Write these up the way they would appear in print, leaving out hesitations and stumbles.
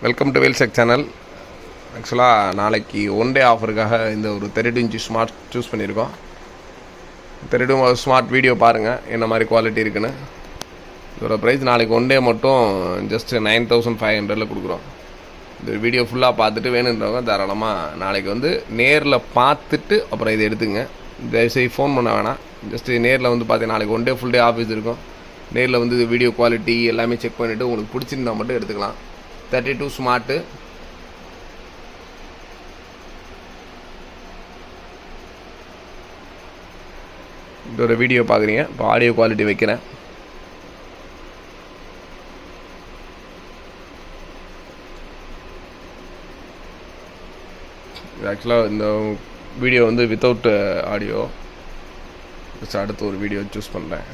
Welcome to வேல்செக் channel. ஆக்சுவலாக நாளைக்கு one day ஆஃபருக்காக இந்த ஒரு 32 இன்ச் ஸ்மார்ட் சூஸ் பண்ணியிருக்கோம். 32 ஸ்மார்ட் வீடியோ பாருங்கள் என்ன மாதிரி குவாலிட்டி இருக்குன்னு. இதோட ப்ரைஸ் நாளைக்கு ஒன் டே மட்டும் ஜஸ்ட் 9500 கொடுக்குறோம். இந்த வீடியோ ஃபுல்லாக பார்த்துட்டு வேணுன்றவங்க தாராளமாக நாளைக்கு வந்து நேரில் பார்த்துட்டு அப்புறம் இதை எடுத்துங்க. தயவுசெய்து ஃபோன் பண்ண வேணாம். ஜஸ்ட்டு நேரில் வந்து பார்த்தீங்கன்னா நாளைக்கு one day full day office இருக்கும். நேரில் வந்து வீடியோ குவாலிட்டி எல்லாமே செக் பண்ணிவிட்டு உங்களுக்கு பிடிச்சிருந்தா மட்டும் எடுத்துக்கலாம். 32 ஸ்மார்ட்டு இதோட வீடியோ பார்க்குறீங்க. இப்போ ஆடியோ குவாலிட்டி வைக்கிறேன். ஆக்சுவலாக இந்த வீடியோ வந்து வித்தவுட் ஆடியோ. அடுத்து ஒரு வீடியோ சூஸ் பண்ணுறேன்.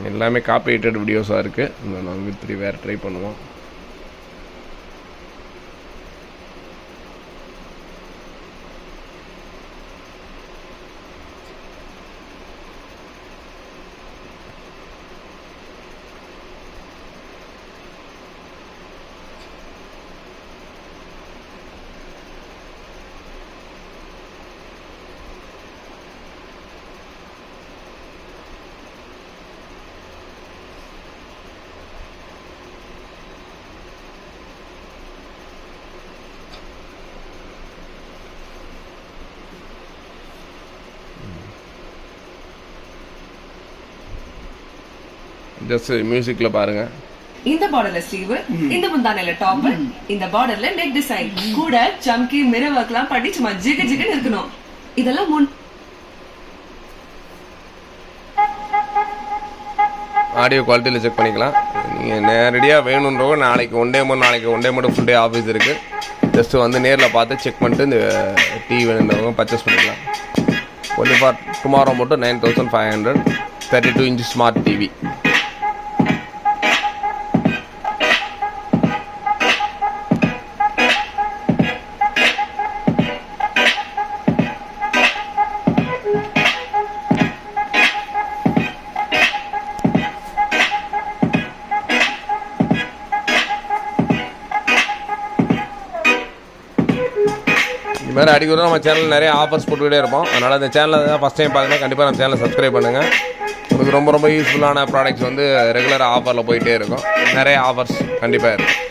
எல்லாமே காப்பிரைட்டட் வீடியோஸாக இருக்குது. இந்த நாங்கள் வித் வேறு ட்ரை பண்ணுவோம். ஜஸ்ட் மியூசிக்ல பாருங்க. இந்த பார்டர்ல ஸ்லீவ், இந்த முந்தானையில டாப், இந்த பார்டர்ல நெக் டிசைன் கூட சம்கி மிரர் வர்க்லாம் பண்ணி சும்மா ஜிக ஜிகன்னு இருக்கணும். இதெல்லாம் ஆடியோ குவாலிட்டியில் செக் பண்ணிக்கலாம். நீங்கள் நேரடியாக வேணுன்றவங்க நாளைக்கு ஒன் டே மட்டும் ஃபுல் டே ஆஃபீஸ் இருக்குது. ஜஸ்ட்டு வந்து நேரில் பார்த்து செக் பண்ணிட்டு இந்த டிவி வேணுன்றவங்க பர்ச்சேஸ் பண்ணிக்கலாம். ஒன்லி ஃபார் டுமாரோ மட்டும் 9500 32 இன்ச் ஸ்மார்ட் டிவி. இது மாதிரி அடிக்கடி நம்ம சேனல் நிறைய ஆஃபர்ஸ் போட்டுக்கிட்டே இருப்போம். அதனால் இந்த சேனலை தான் ஃபஸ்ட் டைம் பார்க்குறேன். கண்டிப்பாக நம்ம சேனலை சப்ஸ்கிரைப் பண்ணுங்கள். உங்களுக்கு ரொம்ப யூஸ்ஃபுல்லான ப்ராடக்ட்ஸ் வந்து ரெகுலராக ஆஃபரில் போயிட்டே இருக்கும். நிறைய ஆஃபர்ஸ் கண்டிப்பாக இருக்கும்.